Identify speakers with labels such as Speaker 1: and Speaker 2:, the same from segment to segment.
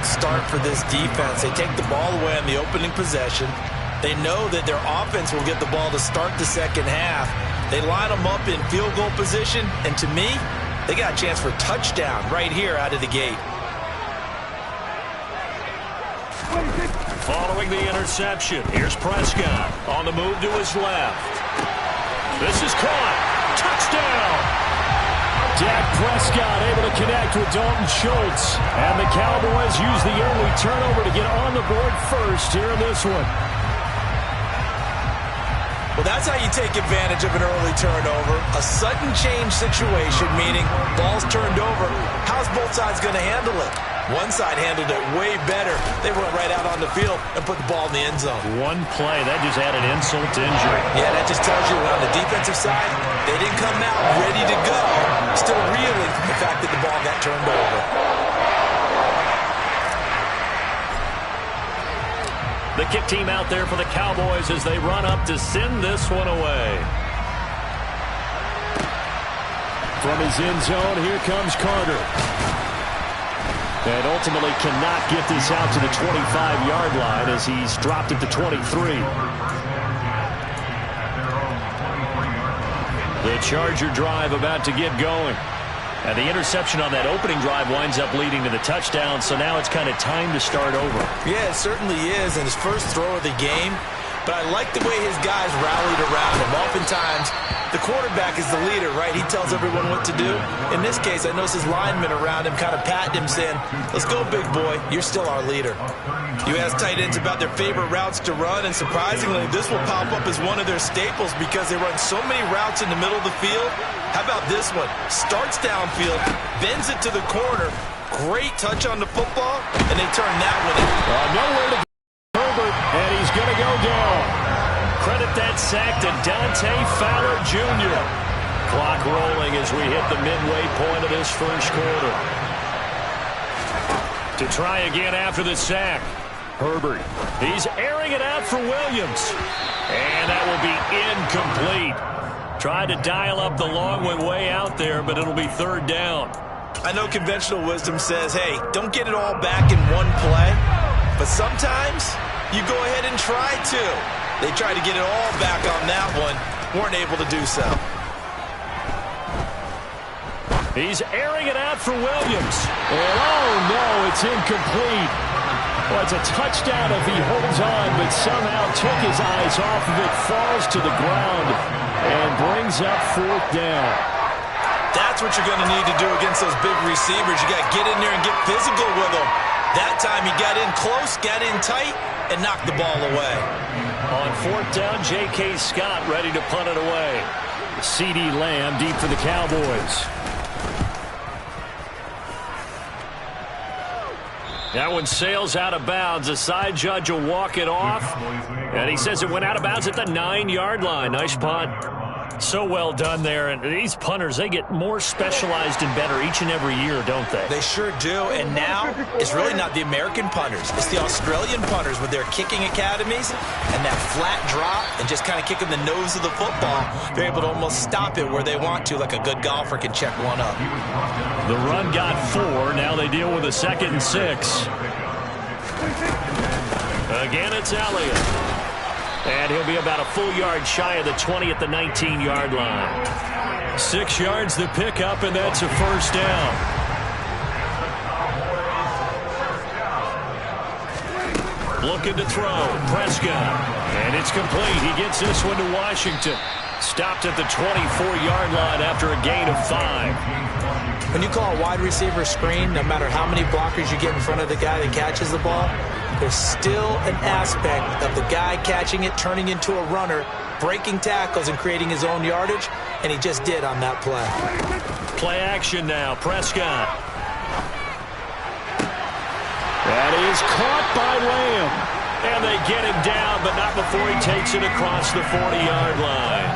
Speaker 1: start for this defense. They take the ball away on the opening possession. They know that their offense will get the ball to start the second half. They line them up in field goal position, and to me, they got a chance for a touchdown right here out of the gate.
Speaker 2: Following the interception, here's Prescott on the move to his left. This is caught. Touchdown! Dak Prescott able to connect with Dalton Schultz. And the Cowboys use the early turnover to get on the board first here in this one.
Speaker 1: Well, that's how you take advantage of an early turnover. A sudden change situation, meaning ball's turned over. How's both sides going to handle it? One side handled it way better. They went right out on the field and put the ball in the end zone.
Speaker 2: One play, that just added insult to injury.
Speaker 1: Yeah, that just tells you on the defensive side, they didn't come out ready to go. Still reeling the fact that the ball got turned over.
Speaker 2: The kick team out there for the Cowboys as they run up to send this one away. From his end zone, here comes Carter. And ultimately cannot get this out to the 25-yard line as he's dropped at the 23. The Charger drive about to get going. And the interception on that opening drive winds up leading to the touchdown, so now it's kind of time to start over.
Speaker 1: Yeah, it certainly is, and his first throw of the game. But I like the way his guys rallied around him. Oftentimes, the quarterback is the leader, right? He tells everyone what to do. In this case, I noticed his linemen around him kind of patting him, saying, let's go, big boy. You're still our leader. You ask tight ends about their favorite routes to run, and surprisingly, this will pop up as one of their staples because they run so many routes in the middle of the field. How about this one? Starts downfield, bends it to the corner. Great touch on the football, and they turn that one in.
Speaker 2: Nowhere to go. Herbert, and he's going to go down. Credit that sack to Dante Fowler Jr. Clock rolling as we hit the midway point of this first quarter. To try again after the sack. Herbert, he's airing it out for Williams. And that will be incomplete. Tried to dial up the long one way out there, but it'll be third down.
Speaker 1: I know conventional wisdom says, hey, don't get it all back in one play. But sometimes you go ahead and try to. They tried to get it all back on that one. Weren't able to do so.
Speaker 2: He's airing it out for Williams. And oh no, it's incomplete. Well, it's a touchdown if he holds on, but somehow took his eyes off of it, falls to the ground, and brings up fourth down.
Speaker 1: That's what you're going to need to do against those big receivers. You got to get in there and get physical with them. That time he got in close, got in tight, and knocked the ball away.
Speaker 2: On fourth down, J.K. Scott ready to punt it away. CeeDee Lamb deep for the Cowboys. That one sails out of bounds. The side judge will walk it off. And he says it went out of bounds at the 9-yard line. Nice punt. So well done there. And these punters, they get more specialized and better each and every year, don't they?
Speaker 1: They sure do. And now it's really not the American punters. It's the Australian punters with their kicking academies and that flat drop and just kind of kicking the nose of the football. They're able to almost stop it where they want to, like a good golfer can check one up.
Speaker 2: The run got 4. Now they deal with a 2nd and 6. Again, it's Elliott. And he'll be about a full yard shy of the 20 at the 19-yard line. 6 yards the pickup, and that's a first down. Looking to throw. Prescott. And it's complete. He gets this one to Washington. Stopped at the 24-yard line after a gain of 5.
Speaker 1: When you call a wide receiver screen, no matter how many blockers you get in front of the guy that catches the ball, there's still an aspect of the guy catching it, turning into a runner, breaking tackles and creating his own yardage, and he just did on that play.
Speaker 2: Play action now. Prescott. That is caught by Lamb. And they get him down, but not before he takes it across the 40-yard line.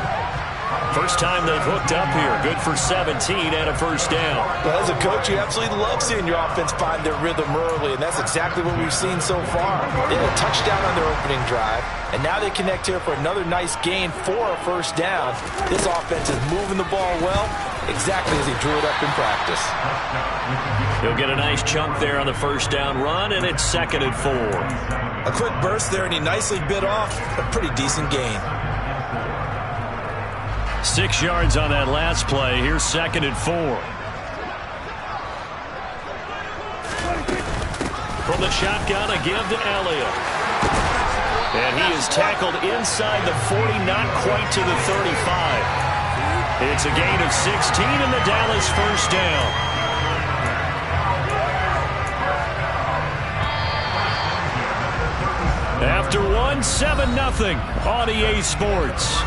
Speaker 2: First time they've hooked up here. Good for 17 and a first down.
Speaker 1: Well, as a coach, you absolutely love seeing your offense find their rhythm early, and that's exactly what we've seen so far. They had a touchdown on their opening drive, and now they connect here for another nice gain for a first down. This offense is moving the ball well, exactly as he drew it up in practice.
Speaker 2: He'll get a nice chunk there on the first down run, and it's 2nd and 4.
Speaker 1: A quick burst there, and he nicely bit off a pretty decent gain.
Speaker 2: 6 yards on that last play. Here's 2nd and 4. From the shotgun, a give to Elliott. And he is tackled inside the 40, not quite to the 35. It's a gain of 16 and the Dallas first down. After one, 7-0 on EA Sports.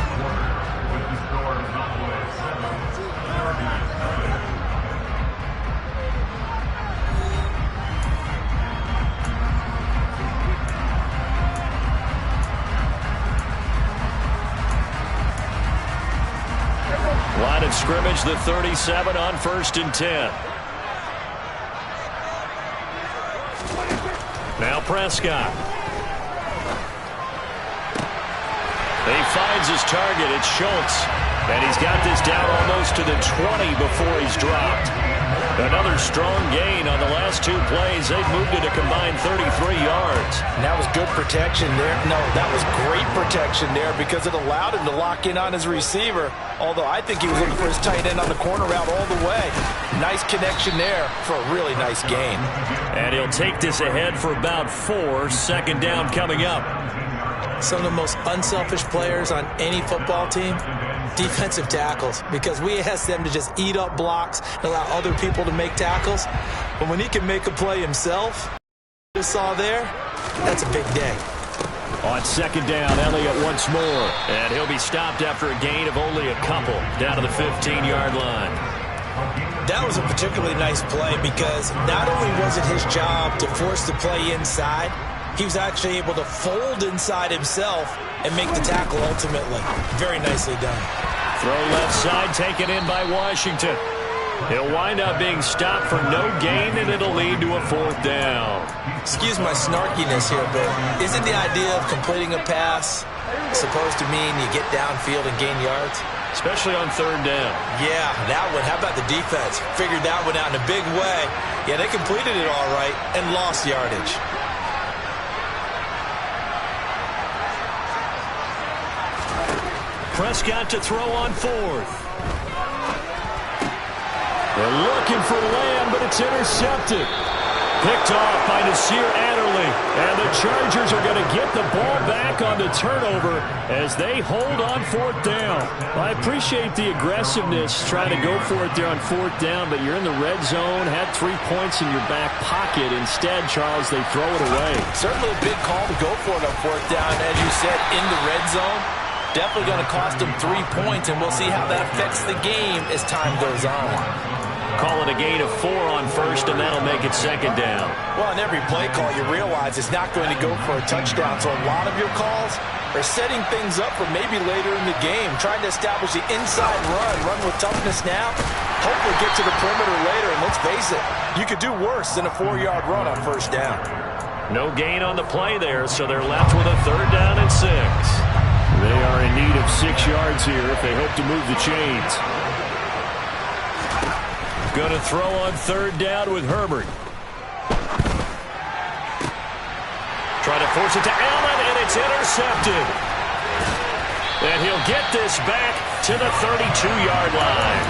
Speaker 2: Line of scrimmage, the 37 on 1st and 10. Now Prescott. He finds his target. It's Schultz. And he's got this down almost to the 20 before he's dropped. Another strong gain on the last 2 plays. They've moved it a combined 33 yards.
Speaker 1: And that was good protection there. No, that was great protection there because it allowed him to lock in on his receiver. Although I think he was looking for his tight end on the corner route all the way. Nice connection there for a really nice gain.
Speaker 2: And he'll take this ahead for about 4. 2nd down coming up.
Speaker 1: Some of the most unselfish players on any football team, defensive tackles, because we ask them to just eat up blocks and allow other people to make tackles. But when he can make a play himself, you saw there, that's a big day.
Speaker 2: On 2nd down, Elliott once more. And he'll be stopped after a gain of only a couple down to the 15-yard line.
Speaker 1: That was a particularly nice play because not only was it his job to force the play inside, he was actually able to fold inside himself and make the tackle ultimately. Very nicely done.
Speaker 2: Throw left side taken in by Washington. He'll wind up being stopped for no gain, and it'll lead to a 4th down.
Speaker 1: Excuse my snarkiness here, but isn't the idea of completing a pass supposed to mean you get downfield and gain yards?
Speaker 2: Especially on 3rd down.
Speaker 1: Yeah, that one. How about the defense? Figured that one out in a big way. Yeah, they completed it all right and lost yardage.
Speaker 2: Prescott to throw on 4th. They're looking for Lamb, but it's intercepted. Picked off by Nasir Adderley. And the Chargers are going to get the ball back on the turnover as they hold on 4th down. I appreciate the aggressiveness trying to go for it there on 4th down, but you're in the red zone, had 3 points in your back pocket. Instead, Charles, they throw it away.
Speaker 1: Certainly a big call to go for it on 4th down, as you said, in the red zone. Definitely going to cost them 3 points, and we'll see how that affects the game as time goes on.
Speaker 2: Call it a gain of 4 on 1st, and that'll make it 2nd down.
Speaker 1: Well, on every play call, you realize it's not going to go for a touchdown, so a lot of your calls are setting things up for maybe later in the game, trying to establish the inside run with toughness now, hopefully get to the perimeter later, and let's face it, you could do worse than a 4-yard run on 1st down.
Speaker 2: No gain on the play there, so they're left with a 3rd down and 6. They are in need of 6 yards here if they hope to move the chains. Going to throw on 3rd down with Herbert. Try to force it to Allen, and it's intercepted. And he'll get this back to the 32-yard line.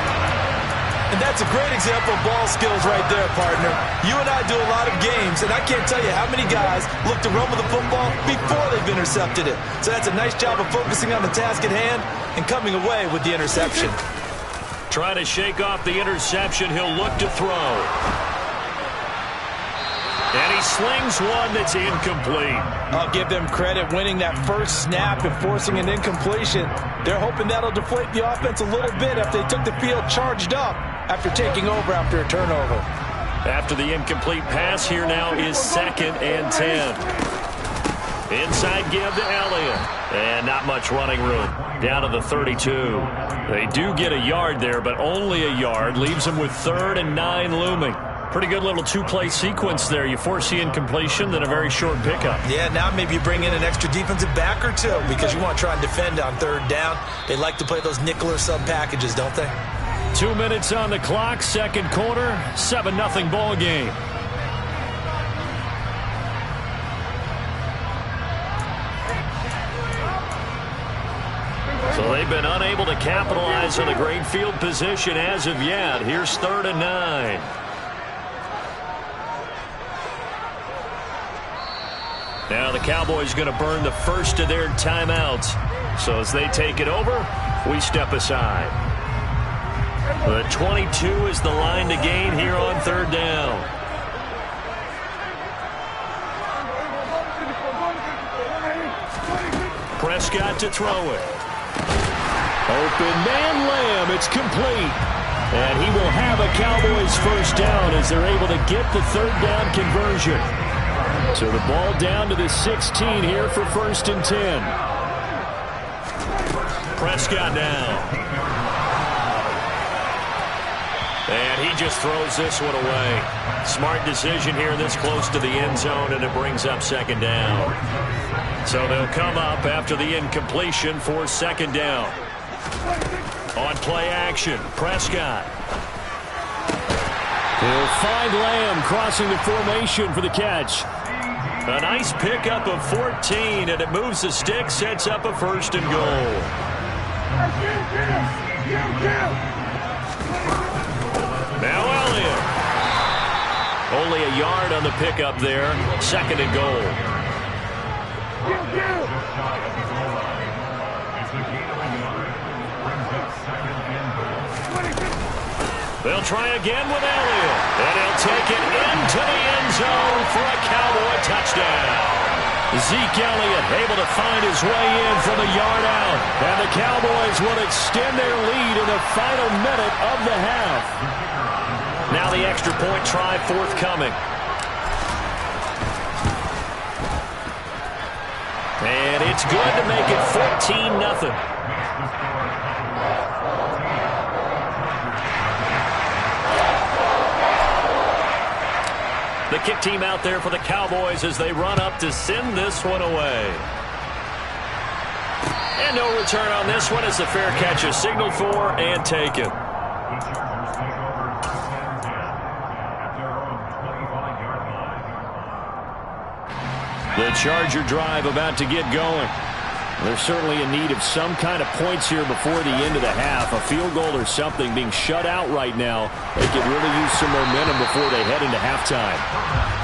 Speaker 1: And that's a great example of ball skills right there, partner. You and I do a lot of games, and I can't tell you how many guys look to run with the football before they've intercepted it. So that's a nice job of focusing on the task at hand and coming away with the interception.
Speaker 2: Trying to shake off the interception, he'll look to throw. And he slings one that's incomplete.
Speaker 1: I'll give them credit winning that first snap and forcing an incompletion. They're hoping that'll deflate the offense a little bit after they took the field charged up after taking over after a turnover. After the incomplete pass, here now is 2nd and 10.
Speaker 2: Inside give to Elliott. And not much running room. Down to the 32. They do get a yard there, but only a yard. Leaves them with 3rd and 9 looming. Pretty good little two-play sequence there. You force the incompletion, then a very short pickup.
Speaker 1: Yeah, now maybe you bring in an extra defensive back or two because you want to try and defend on 3rd down. They like to play those nickel or sub packages, don't they?
Speaker 2: 2 minutes on the clock, second quarter, 7-0 ball game. So they've been unable to capitalize on a great field position as of yet. Here's 3rd and 9. Now the Cowboys going to burn the first of their timeouts. So as they take it over, we step aside. The 22 is the line to gain here on 3rd down. Prescott to throw it. Open man Lamb. It's complete. And he will have a Cowboys first down as they're able to get the 3rd down conversion. So the ball down to the 16 here for 1st and 10. Prescott now. And he just throws this one away. Smart decision here this close to the end zone, and it brings up 2nd down. So they'll come up after the incompletion for 2nd down. On play action, Prescott. He'll find Lamb crossing the formation for the catch. A nice pickup of 14, and it moves the stick, sets up a 1st and goal. Now Elliott. Only a yard on the pickup there. 2nd and goal. They'll try again with Elliott. And he'll take it into the end zone for a Cowboy touchdown. Zeke Elliott able to find his way in from a yard out. And the Cowboys will extend their lead in the final minute of the half. Now the extra point try forthcoming. And it's good to make it 14-0. The kick team out there for the Cowboys as they run up to send this one away. And no return on this one as the fair catch is signaled for and taken. The Charger drive about to get going. They're certainly in need of some kind of points here before the end of the half. A field goal or something. Being shut out right now, they could really use some momentum before they head into halftime.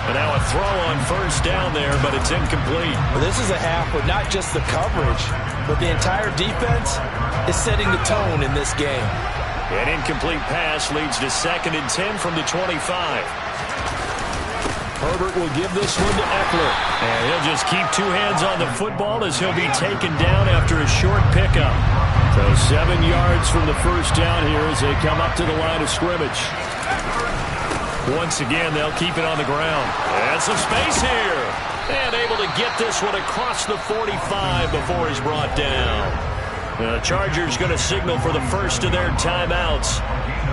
Speaker 2: And now a throw on 1st down there, but it's incomplete.
Speaker 1: Well, this is a half where not just the coverage, but the entire defense is setting the tone in this game.
Speaker 2: An incomplete pass leads to 2nd and 10 from the 25. Herbert will give this one to Eckler. And he'll just keep 2 hands on the football as he'll be taken down after a short pickup. So 7 yards from the first down here as they come up to the line of scrimmage. Once again, they'll keep it on the ground. And some space here. And able to get this one across the 45 before he's brought down. The Chargers going to signal for the first of their timeouts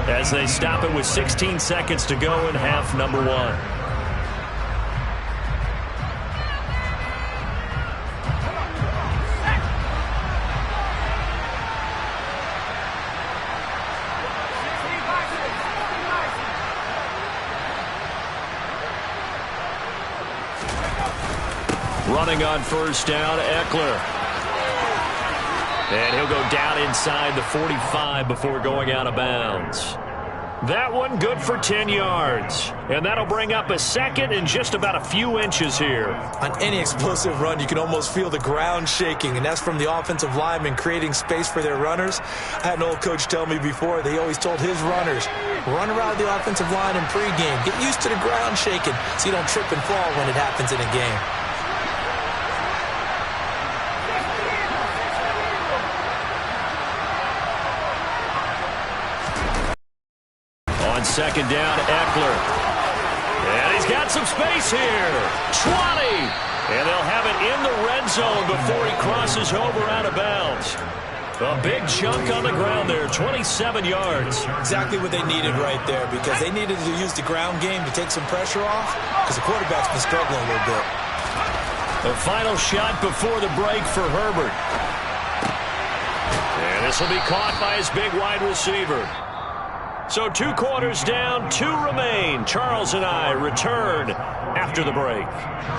Speaker 2: as they stop it with 16 seconds to go in half number 1. Running on 1st down, Eckler. And he'll go down inside the 45 before going out of bounds. That one good for 10 yards. And that'll bring up a 2nd and just about a few inches here.
Speaker 1: On any explosive run, you can almost feel the ground shaking, and that's from the offensive linemen creating space for their runners. I had an old coach tell me before, they always told his runners, run around the offensive line in pregame. Get used to the ground shaking so you don't trip and fall when it happens in a game. On 2nd down, Eckler. And he's got some
Speaker 2: space here. 20. And they'll have it in the red zone before he crosses over out of bounds. A big chunk on the ground there, 27 yards.
Speaker 1: Exactly what they needed right there, because they needed to use the ground game to take some pressure off, because the quarterback's been struggling a little bit.
Speaker 2: The final shot before the break for Herbert. And this will be caught by his big wide receiver. So 2 quarters down, 2 remain. Charles and I return after the break.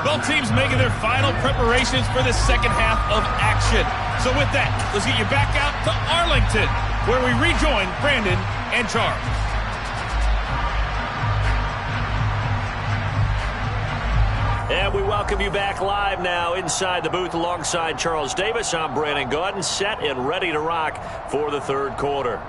Speaker 3: Both teams making their final preparations for the second half of action. So with that, let's get you back out to Arlington, where we rejoin Brandon and Charles.
Speaker 2: And we welcome you back live now inside the booth alongside Charles Davis. I'm Brandon Gaudin, set and ready to rock for the third quarter.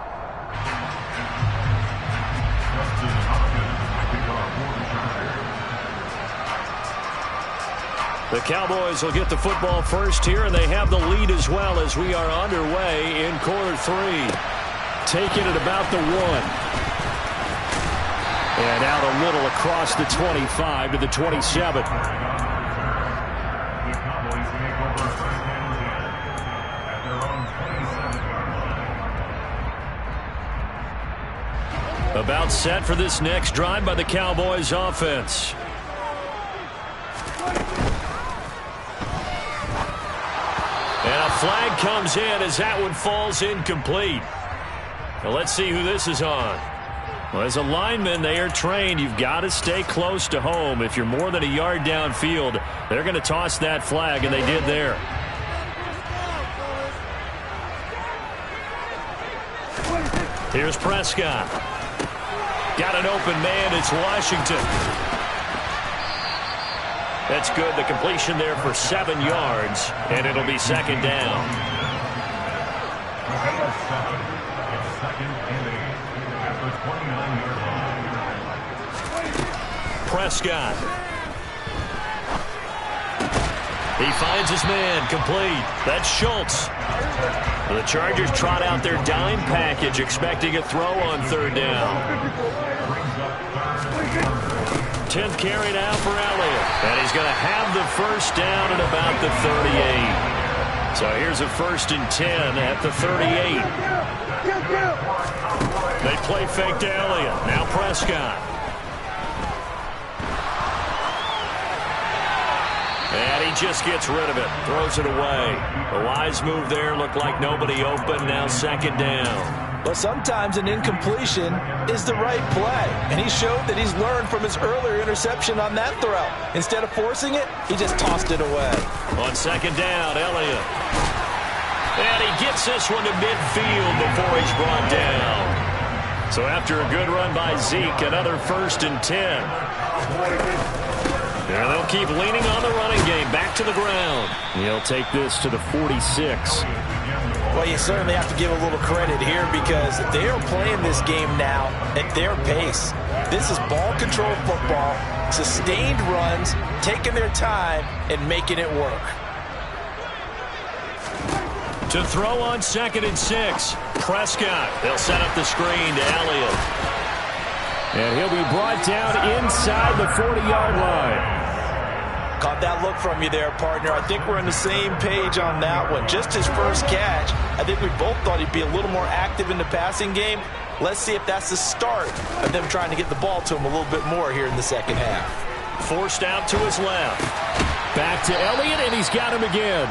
Speaker 2: The Cowboys will get the football first here, and they have the lead as well as we are underway in quarter 3. Taking it about the 1. And out a little across the 25 to the 27. About set for this next drive by the Cowboys offense. And a flag comes in as that one falls incomplete. Now let's see who this is on. Well, as a lineman, they are trained. You've got to stay close to home. If you're more than a yard downfield, they're going to toss that flag, and they did there. Here's Prescott. Got an open man. It's Washington. That's good. The completion there for 7 yards, and it'll be second down. Prescott. He finds his man, complete. That's Schultz. The Chargers trot out their dime package, expecting a throw on third down. 10th carry now for Elliott. And he's going to have the first down at about the 38. So here's a 1st and 10 at the 38. They play fake to Elliott. Now Prescott. And he just gets rid of it. Throws it away. A wise move there. Looked like nobody open. Now second down.
Speaker 1: But sometimes an incompletion is the right play. And he showed that he's learned from his earlier interception on that throw. Instead of forcing it, he just tossed it away.
Speaker 2: On second down, Elliott. And he gets this one to midfield before he's brought down. So after a good run by Zeke, another 1st and 10. And they'll keep leaning on the running game. Back to the ground. He'll take this to the 46.
Speaker 1: Well, you certainly have to give a little credit here because they are playing this game now at their pace. This is ball control football, sustained runs, taking their time and making it work.
Speaker 2: To throw on 2nd and 6. Prescott. They'll set up the screen to Elliott. And he'll be brought down inside the 40-yard line.
Speaker 1: Caught that look from you there, partner. I think we're on the same page on that one. Just his first catch, I think we both thought he'd be a little more active in the passing game. Let's see if that's the start of them trying to get the ball to him a little bit more here in the second half.
Speaker 2: Forced out to his left. Back to Elliott, and he's got him again.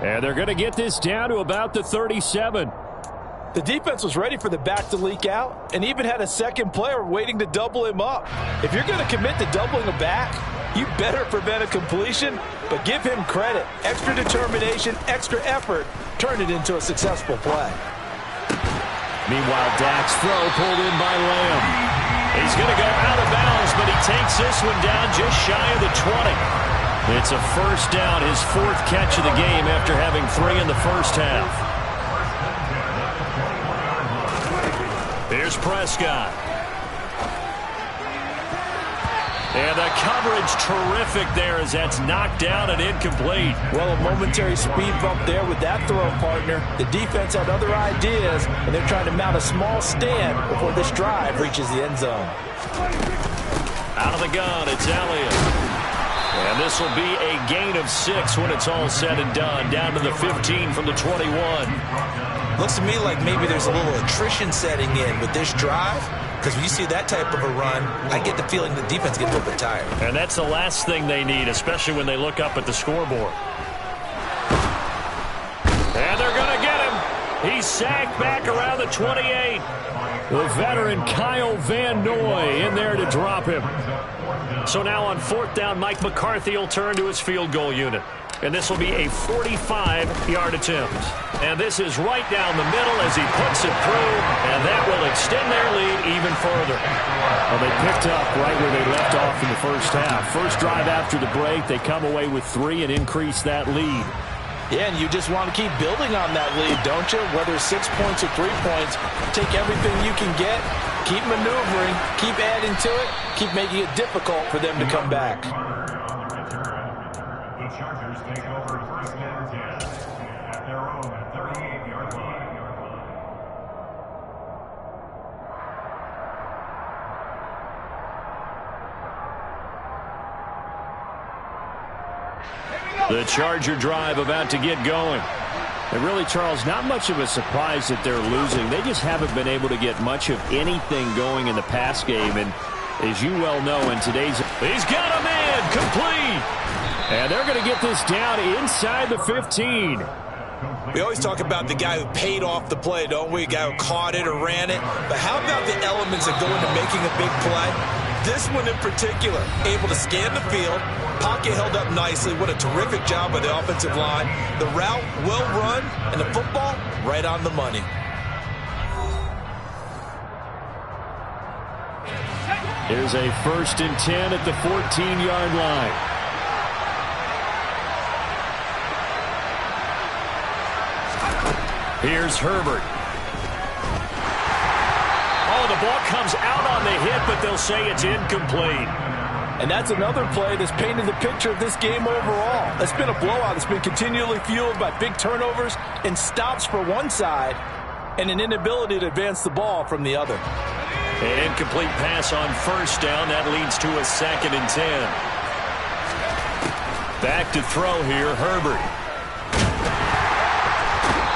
Speaker 2: And they're going to get this down to about the 37.
Speaker 1: The defense was ready for the back to leak out and even had a second player waiting to double him up. If you're going to commit to doubling a back, you better prevent a completion, but give him credit. Extra determination, extra effort, turned it into a successful play.
Speaker 2: Meanwhile, Dak's throw pulled in by Lamb. He's going to go out of bounds, but he takes this one down just shy of the 20. It's a first down, his 4th catch of the game after having 3 in the first half. Here's Prescott. And the coverage terrific there as that's knocked down and incomplete.
Speaker 1: Well, a momentary speed bump there with that throw, partner. The defense had other ideas, and they're trying to mount a small stand before this drive reaches the end zone.
Speaker 2: Out of the gun, it's Elliott. And this will be a gain of 6 when it's all said and done. Down to the 15 from the 21.
Speaker 1: Looks to me like maybe there's a little attrition setting in with this drive. Because when you see that type of a run, I get the feeling the defense gets a little bit tired.
Speaker 2: And that's the last thing they need, especially when they look up at the scoreboard. And they're going to get him. He's sacked back around the 28. The veteran Kyle Van Noy in there to drop him. So now on 4th down, Mike McCarthy will turn to his field goal unit. And this will be a 45-yard attempt. And this is right down the middle as he puts it through. And that will extend their lead even further.
Speaker 4: Well, they picked up right where they left off in the first half. First drive after the break, they come away with 3 and increase that lead.
Speaker 1: Yeah, and you just want to keep building on that lead, don't you? Whether it's 6 points or 3 points, take everything you can get, keep maneuvering, keep adding to it, keep making it difficult for them to come back.
Speaker 5: The Chargers take over 1st and 10 at their own 38-yard line.
Speaker 2: The Charger drive about to get going.
Speaker 4: And really, Charles, not much of a surprise that they're losing. They just haven't been able to get much of anything going in the pass game. And as you well know, in today's...
Speaker 2: He's got a man complete.
Speaker 4: And they're going to get this down inside the 15.
Speaker 1: We always talk about the guy who paid off the play, don't we? The guy who caught it or ran it. But how about the elements that go into making a big play? This one in particular, able to scan the field, pocket held up nicely. What a terrific job by the offensive line. The route well run, and the football right on the money.
Speaker 4: Here's a 1st and 10 at the 14-yard line.
Speaker 2: Here's Herbert. Oh, the ball comes out on the hit, but they'll say it's incomplete.
Speaker 1: And that's another play that's painted the picture of this game overall. It's been a blowout. It's been continually fueled by big turnovers and stops for one side and an inability to advance the ball from the other.
Speaker 2: An incomplete pass on 1st down. That leads to a 2nd and 10. Back to throw here, Herbert.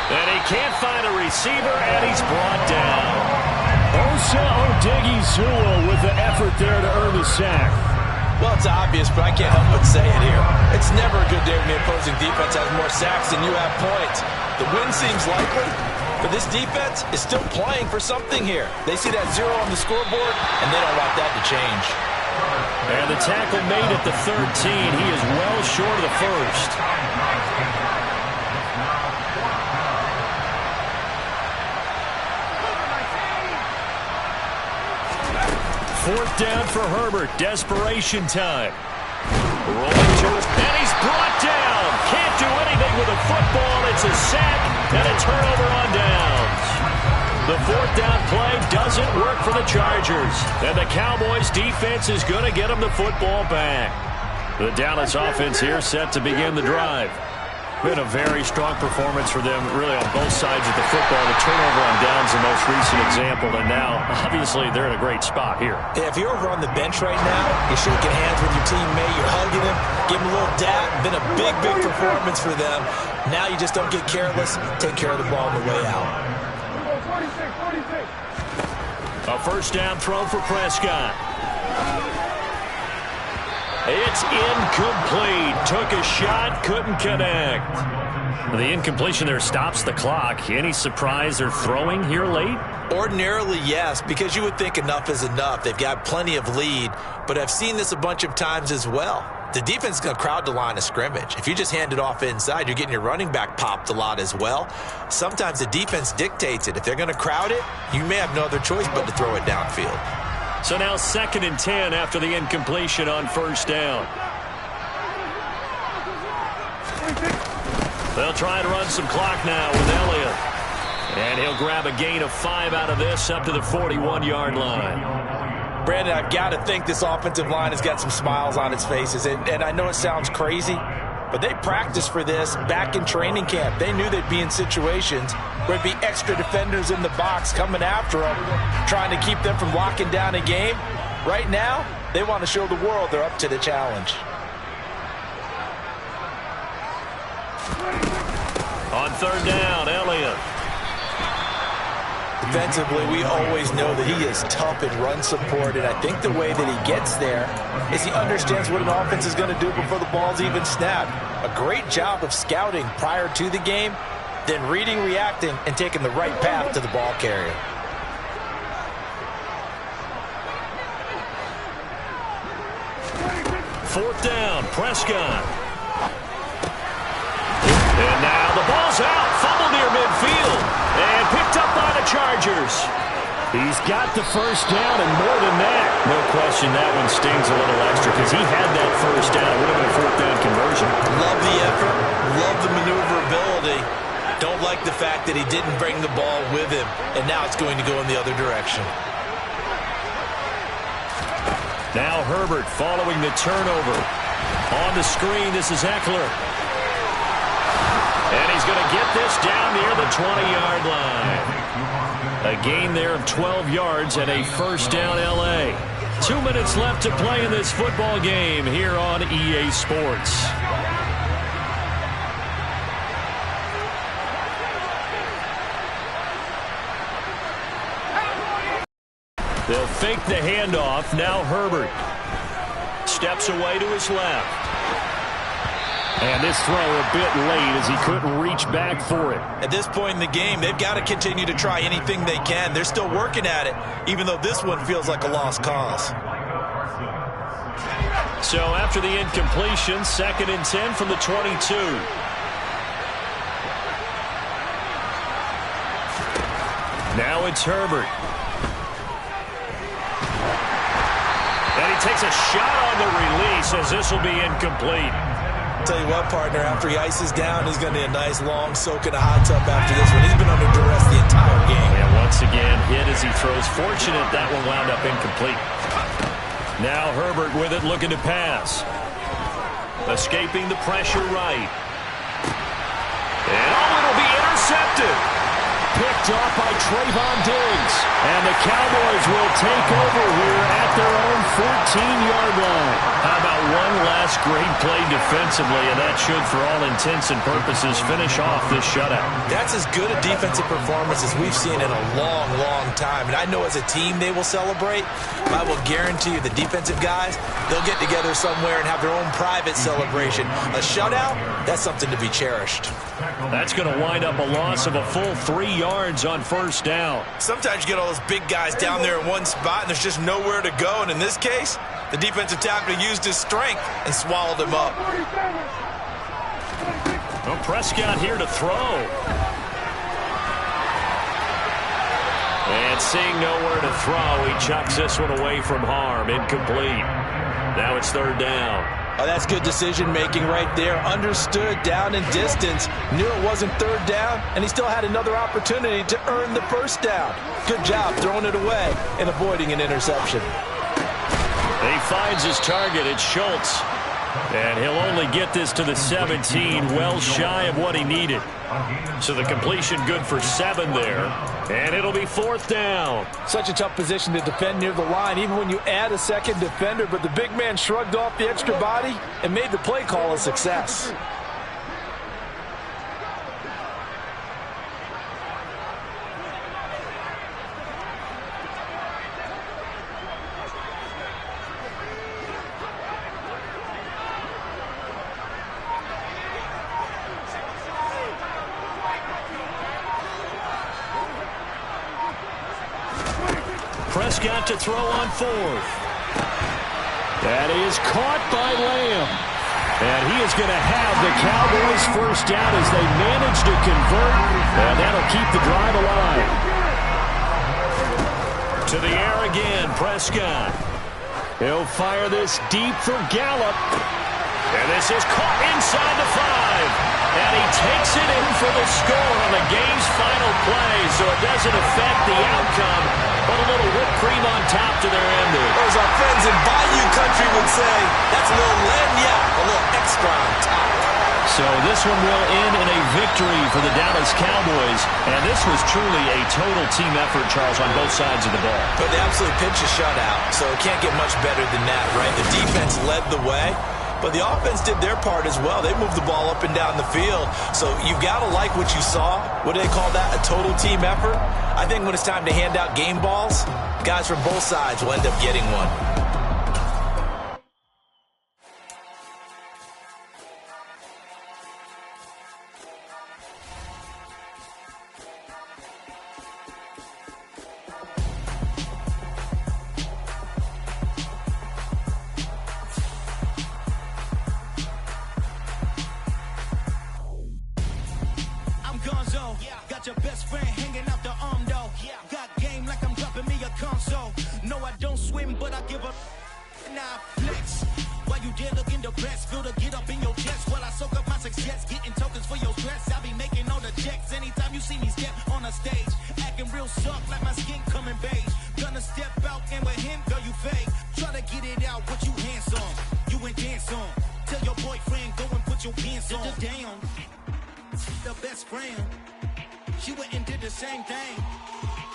Speaker 2: And he can't find a receiver, and he's brought down.
Speaker 4: Osa Odighizuwa with the effort there to earn the sack.
Speaker 1: Well, it's obvious, but I can't help but say it here. It's never a good day when the opposing defense has more sacks than you have points. The win seems likely, but this defense is still playing for something here. They see that 0 on the scoreboard, and they don't want that to change.
Speaker 2: And the tackle made at the 13. He is well short of the 1st. 4th down for Herbert. Desperation time. Rolling to his, and he's brought down. Can't do anything with a football. It's a sack and a turnover on downs. The 4th down play doesn't work for the Chargers. And the Cowboys defense is going to get them the football back. The Dallas offense here set to begin the drive. Been a very strong performance for them, really, on both sides of the football. The turnover on downs, the most recent example, and now, obviously, they're in a great spot here.
Speaker 1: Yeah, if you're over on the bench right now, you're shaking hands with your teammate, you're hugging him, give him a little dap. Been a big, big performance for them. Now you just don't get careless. Take care of the ball on the way out.
Speaker 2: A 1st down throw for Prescott. It's incomplete. Took a shot, couldn't connect. The incompletion there stops the clock. Any surprise they're throwing here late?
Speaker 1: Ordinarily, yes, because you would think enough is enough. They've got plenty of lead, but I've seen this a bunch of times as well. The defense is going to crowd the line of scrimmage. If you just hand it off inside, you're getting your running back popped a lot as well. Sometimes the defense dictates it. If they're going to crowd it, you may have no other choice but to throw it downfield.
Speaker 2: So now 2nd and 10 after the incompletion on 1st down. They'll try to run some clock now with Elliott. And he'll grab a gain of 5 out of this up to the 41-yard line.
Speaker 1: Brandon, I've got to think this offensive line has got some smiles on its faces. And I know it sounds crazy, but they practiced for this back in training camp. They knew they'd be in situations where there'd be extra defenders in the box coming after them, trying to keep them from locking down a game. Right now, They want to show the world they're up to the challenge.
Speaker 2: On third down, Elliott.
Speaker 1: Defensively, we always know that he is tough in run support, and I think the way that he gets there is he understands what an offense is going to do before the ball's even snapped. A great job of scouting prior to the game, then reading, reacting, and taking the right path to the ball carrier.
Speaker 2: Fourth down, Prescott. And now the ball's out. Fumble near midfield. And picked up by the Chargers.
Speaker 4: He's got the first down and more than that.
Speaker 2: No question that one stings a little extra because he had that first down. It would have been a fourth down conversion.
Speaker 1: Love the effort. Love the maneuverability. Don't like the fact that he didn't bring the ball with him. And now it's going to go in the other direction.
Speaker 2: Now Herbert following the turnover. On the screen, this is Eckler. And he's going to get this down near the 20-yard line. A gain there of 12 yards and a first down L.A. 2 minutes left to play in this football game here on EA Sports. They'll fake the handoff. Now Herbert steps away to his left.
Speaker 4: And this throw a bit late as he couldn't reach back for it.
Speaker 1: At this point in the game, they've got to continue to try anything they can. They're still working at it, even though this one feels like a lost cause.
Speaker 2: So after the incompletion, 2nd and 10 from the 22. Now it's Herbert. And he takes a shot on the release as this will be incomplete.
Speaker 1: Tell you what, partner, after he ices down, he's going to need a nice long soak in a hot tub after this one. He's been under duress the entire game.
Speaker 2: And once again, hit as he throws. Fortunate that one wound up incomplete. Now Herbert with it, looking to pass. Escaping the pressure right. And it'll be intercepted.
Speaker 4: Picked off by Trayvon Diggs. And the Cowboys will take over here at their own 14-yard line.
Speaker 2: How about one last great play defensively, and that should, for all intents and purposes, finish off this shutout.
Speaker 1: That's as good a defensive performance as we've seen in a long, long time. And I know as a team they will celebrate. I will guarantee you the defensive guys, they'll get together somewhere and have their own private celebration. A shutout, that's something to be cherished.
Speaker 2: That's going to wind up a loss of a full 3 yards on first down.
Speaker 1: Sometimes you get all those big guys down there in one spot and there's just nowhere to go. And in this case, the defensive tackle used his strength and swallowed him up.
Speaker 2: Well, Prescott here to throw. And seeing nowhere to throw, he chucks this one away from harm. Incomplete. Now it's third down.
Speaker 1: Oh, that's good decision-making right there. Understood down and distance. Knew it wasn't third down, and he still had another opportunity to earn the first down. Good job throwing it away and avoiding an interception.
Speaker 2: And he finds his target. It's Schultz. And he'll only get this to the 17, well shy of what he needed. So the completion good for 7 there. And it'll be fourth down.
Speaker 1: Such a tough position to defend near the line, even when you add a second defender. But the big man shrugged off the extra body and made the play call a success.
Speaker 2: Prescott to throw on fourth.
Speaker 4: That is caught by Lamb. And he is going to have the Cowboys first down as they manage to convert. And that'll keep the drive alive.
Speaker 2: To the air again, Prescott.
Speaker 4: He'll fire this deep for Gallup.
Speaker 2: And this is caught inside the 5. And he takes it in for the score on the game's final play. So it doesn't affect the outcome, but a little whipped cream on top to their ending.
Speaker 1: As our friends in Bayou Country would say, that's a little lagniappe, a little extra on top.
Speaker 2: So this one will end in a victory for the Dallas Cowboys. And this was truly a total team effort, Charles, on both sides of the ball.
Speaker 1: But they absolutely pitched a shutout, so it can't get much better than that, right? The defense led the way, but the offense did their part as well. They moved the ball up and down the field. So you've got to like what you saw. What do they call that? A total team effort? I think when it's time to hand out game balls, guys from both sides will end up getting one.
Speaker 6: Got your best friend hanging out the arm though. Got game like I'm dropping me a console. No, I don't swim, but I give a nah flex. While you there looking depressed, feel the get up in your chest while I soak up my success, getting tokens for your stress. I be making all the checks anytime you see me step on a stage, acting real soft like my skin coming beige. Gonna step out and with him, girl, you fake. Try to get it out, what you handsome, you ain't dance on. Tell your boyfriend go and put your pants on. Down, the best friend. She went and did the same thing.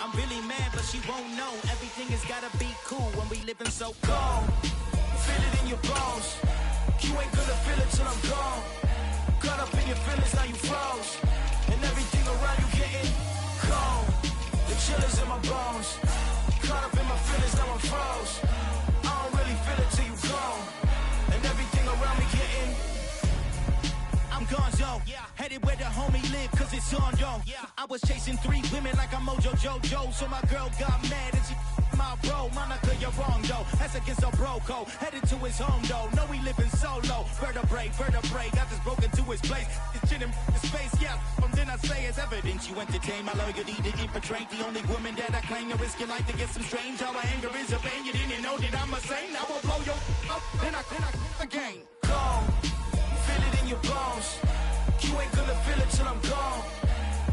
Speaker 6: I'm really mad, but she won't know. Everything has gotta be cool when we living so cold. Feel it in your bones. You ain't gonna feel it till I'm gone. Caught up in your feelings, now you froze. And everything around you getting cold. The chillers in my bones. Caught up in my feelings, now I'm froze. I don't really feel it till you gone. And everything around me getting I'm gonzo, headed where the homie live, cause it's on though. I was chasing 3 women like I'm Mojo Jojo, so my girl got mad and she my bro. Monica, you're wrong though, that's against a bro code. Headed to his home though, no we living solo. Vertebrae, got this broken to his place. It's shit in his face, from then I say it's evidence. You entertain my loyalty to infiltrate. The only woman that I claim to risk your life to get some strange. All my anger is a pain, you didn't know that I'm a saint. I will blow your up, then I again. Go. Feel it in your bones. You ain't gonna feel it till I'm gone.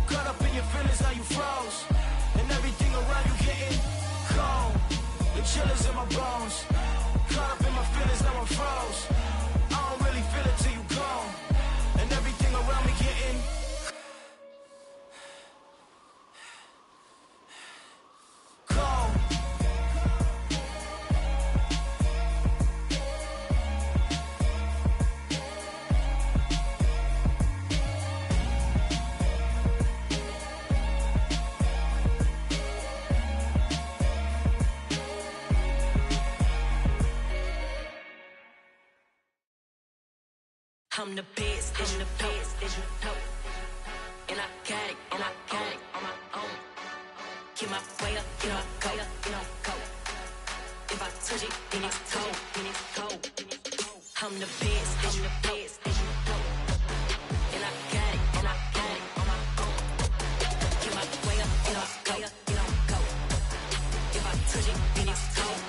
Speaker 6: Caught up in your feelings, now you froze. And everything around you getting cold. The chillers in my bones. Caught up in my feelings, now I'm froze. I don't really feel it till you gone. And everything around me getting cold.
Speaker 7: I'm the best, I'm the best, as you know. And I got it on my own. Get my way up, you know, go. If I touch it, then it's cold. I'm the best, as you know. And I got it on my own. Get my way up, you know, go. If I touch it, then it's cold.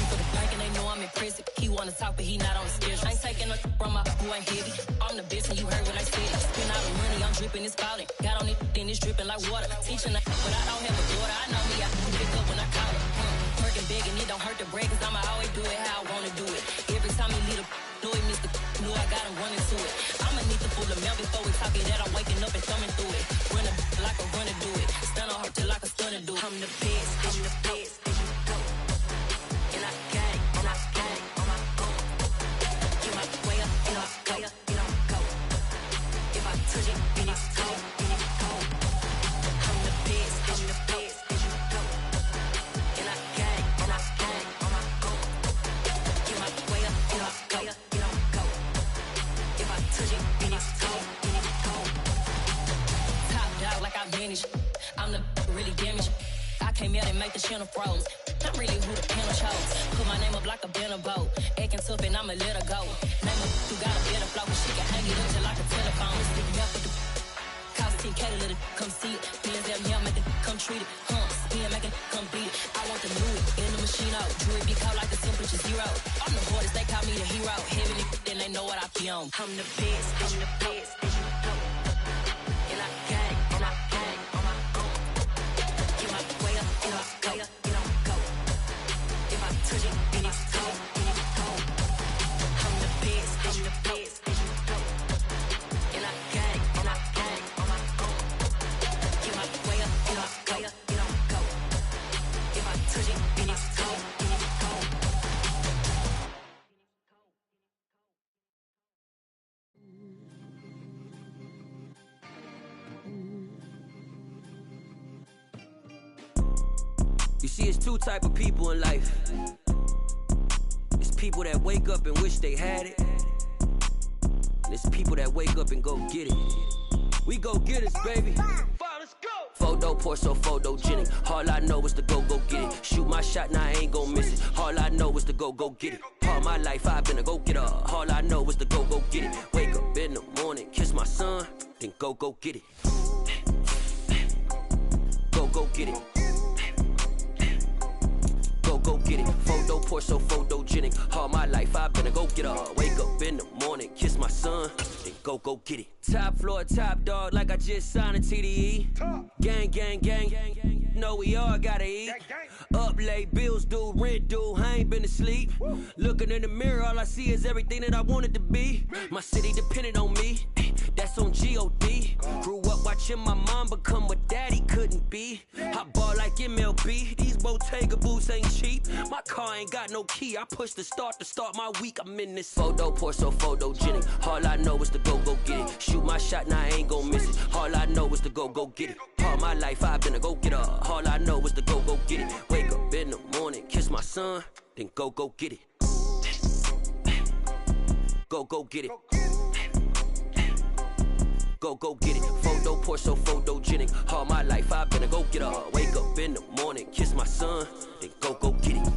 Speaker 7: For the bank and they know I'm impressive. He wanna talk, but he not on the schedule. I ain't taking no from my who ain't heavy. I'm the best, and you heard what I said. Spend all the money, I'm dripping, it's falling. Got on it, then it's dripping like water. Teaching but I don't have a daughter. I know me, I can pick up when I call it. Working big, and it don't hurt to break, cause I'ma always do it how I wanna do it. Every time he lead a know it, Mr. Knew I got him running to it. I'ma need to pull a milk before we talk it that I'm waking up and thumbing through it. Run a like a runner do it. Stun on her till like a stunner do it. I'm the best, I'm the best, as you know. And I got it on my own. Get my way up, you know, go. If I touch it, then it's cold. I'm the best, as you know. And I got it on my own. Get my way up, you know, go. If I touch it, then it's cold. Top dog like I manage. I'm the really damaged. I came out and make the channel froze. I'm really who the panel chose. Put my name up like a banner boat. Acting tough and I'ma let her go. Name her who got a better flow. She can hang it up just like a telephone. Stick me up with the cost 10K to let it come see it. Bands that me, make it come treat it. Spin, make it come beat it. I want the new it in the machine out. Jewelry be caught like the temperature 0. I'm the hardest, they call me the hero. Heavy then they know what I be on. I'm the best, as you know. And I got it on my own. Get my way up, you know, go. If I touch it, then it's cold. I'm the best, as you know.
Speaker 8: See, it's two type of people in life. It's people that wake up and wish they had it. And it's people that wake up and go get it. We go get it, baby. Photo pour so photogenic. All I know is to go get it. Shoot my shot, now I ain't gon' miss it. All I know is to go get it. All my life I've been a go-getter. All I know is to go get it. Wake up in the morning, kiss my son, then go get it. Go get it. Go get it. Photo pour so photogenic. All my life I've been a go-getter. Wake up in the morning, kiss my son, then go get it. Top floor, top dog, like I just signed a TDE. Gang, gang, gang, gang, gang. Know we all gotta eat. Up late, bills due, rent due, I ain't been asleep. Looking in the mirror, all I see is everything that I wanted to be. My city depended on me, that's on G.O.D. Grew up watching my mom become what daddy couldn't be. I ball like MLB, these Bottega boots ain't cheap. My car ain't got no key, I push the start to start my week. I'm in this photo pour so photogenic. All I know is to go get it. Shoot my shot, now I ain't gon' miss it. All I know is to go get it. All my life I've been a go-getter. All I know is to go get it. Wake up in the morning, kiss my son, then go get it. Go get it. Go get it. Photo pour so photogenic. All my life I've been a go-getter. Wake up in the morning, kiss my son, then go get it.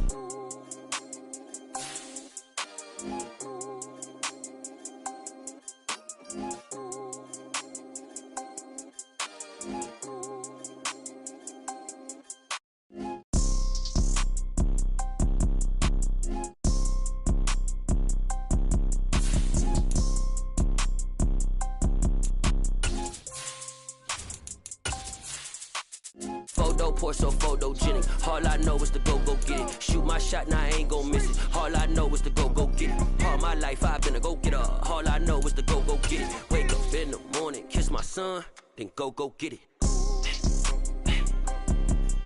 Speaker 8: Photo pour so photogenic. All I know is to go get it. Shoot my shot, now I ain't gon' miss it. All I know is to go get it. All my life I've been a go-getter. All I know is to go get it. Wake up in the morning, kiss my son, then go get it.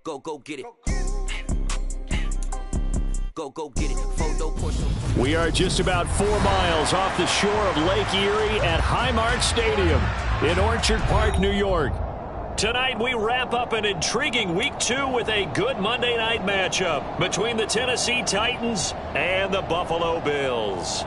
Speaker 8: Go get it. Go get it. Photo pour so.
Speaker 4: We are just about 4 miles off the shore of Lake Erie at Highmark Stadium in Orchard Park, New York. Tonight, we wrap up an intriguing Week 2 with a good Monday night matchup between the Tennessee Titans and the Buffalo Bills.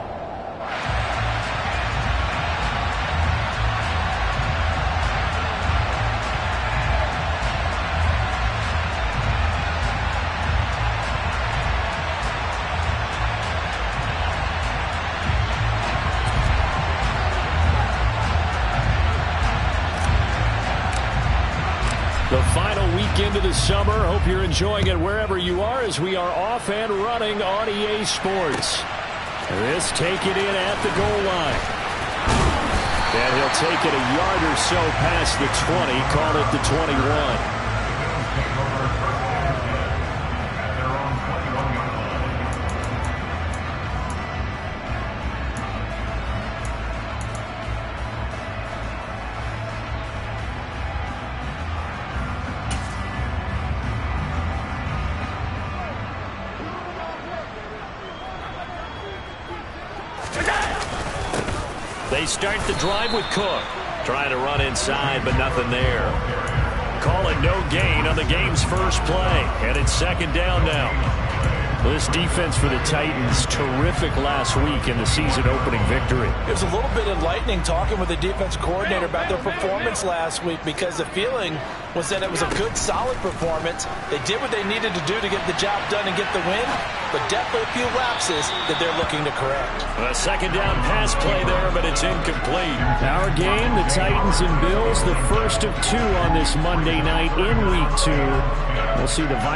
Speaker 4: The final weekend of the summer. Hope you're enjoying it wherever you are as we are off and running on EA Sports. This taken in at the goal line. And he'll take it a yard or so past the 20, call it the 21. They start the drive with Cook. Trying to run inside, but nothing there. Call it no gain on the game's first play. And it's second down now. This defense for the Titans, terrific last week in the season-opening victory.
Speaker 1: It was a little bit enlightening talking with the defense coordinator about their performance last week because the feeling was that it was a good, solid performance. They did what they needed to do to get the job done and get the win, but definitely a few lapses that they're looking to correct.
Speaker 4: A second down pass play there, but it's incomplete. Our game, the Titans and Bills, the first of 2 on this Monday night in Week 2. We'll see the Vikings